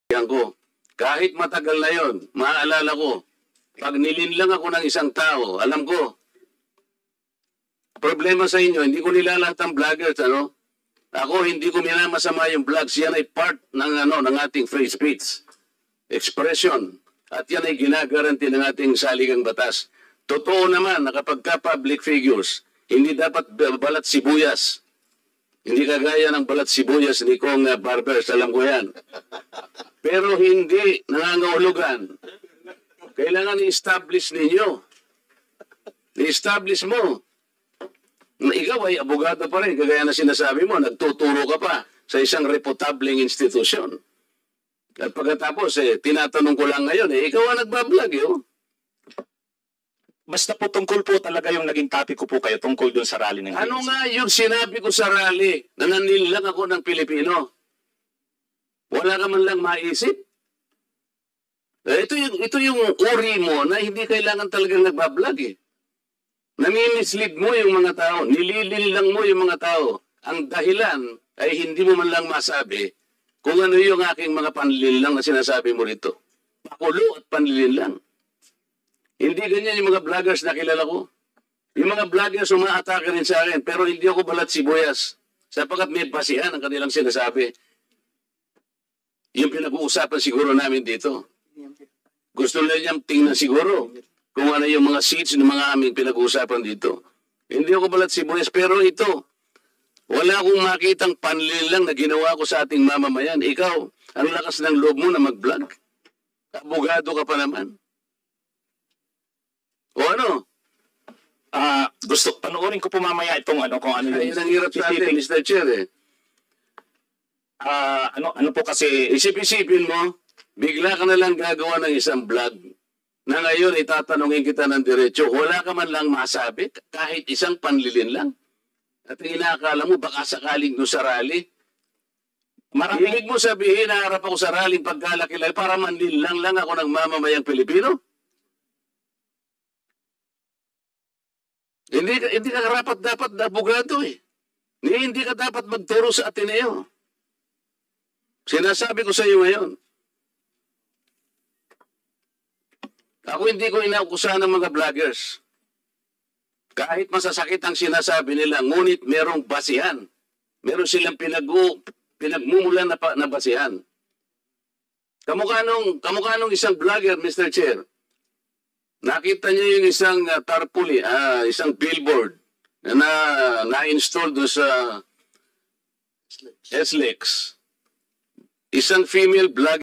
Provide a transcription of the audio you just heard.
Yan ko. Kahit matagal na yon, maaalala ko, pag nilinlang ako ng isang tao, alam ko, problema sa inyo, hindi ko nilalat ang vloggers, ano? Ako, hindi ko minamasama yung vlogs. Yan ay part ng ating free speech. Expression. At yan ay ginagaranti ng ating saligang batas. Totoo naman na kapag ka-public figures, hindi dapat balat sibuyas. Hindi kagaya ng balat sibuyas ni Kong Barbers, alam ko yan. Pero hindi nangangahulugan. Kailangan i-establish ninyo. I-establish mo. Ikaw ay abogado pa rin, kagaya na sinasabi mo, nagtuturo ka pa sa isang reputableng institusyon. At pagkatapos, tinatanong ko lang ngayon, ikaw ang nagbablog, Basta po tungkol po talaga yung naging topic ko po kayo tungkol dun sa rally ng Ano nga yung sinabi ko sa rally na nanilang ako ng Pilipino? Wala ka man lang maisip? Ito yung uri mo na hindi kailangan talagang nagbablog Nami-mislead mo yung mga tao, nililin lang mo yung mga tao. Ang dahilan ay hindi mo man lang masabi kung ano yung aking mga panlilinlang na sinasabi mo rito. Makulo at panlilinlang. Hindi ganyan yung mga vloggers na kilala ko. Yung mga vloggers umaatake rin sa akin, pero hindi ako balat sibuyas. Sapagkat may basihan ang kanilang sinasabi. Yung pinag-uusapan siguro namin dito. Gusto nila tingnan siguro kung ano yung mga seats ng mga aming pinag-uusapan dito. Hindi ako balat sibuyas, pero ito, wala akong makitang panlilang na ginawa ko sa ating mamamayan. Ikaw, ang lakas ng loob mo na mag-vlog. Abogado ka pa naman. O ano? Gusto, panoorin ko po mamaya itong kung ano yung... Ay, ang hirap sa atin, Mr. Chair ano po kasi... Isip-isipin mo, bigla ka na lang gagawa ng isang vlog na ngayon itatanungin kita ng diretso. Wala ka man lang masabi, kahit isang panlilin lang. At inaakala mo, baka sakaling doon sa rally. Ibig mo sabihin, naharap ako sa rally pagkalakilay para manlilang lang ako ng mamamayang Pilipino? Hindi ka dapat na abogado Hindi ka dapat magturo sa Ateneo. Sinasabi ko sa iyo ngayon. Ako hindi ko inaukusahan ng mga vloggers. Kahit masasakit ang sinasabi nila, ngunit merong basihan. Meron silang pinagmumulan na basihan. Kamukha nung isang vlogger, Mr. Chair. Nakita niya yung isang tarpaulin, isang billboard na-install doon sa SLEX. Isang female vlogger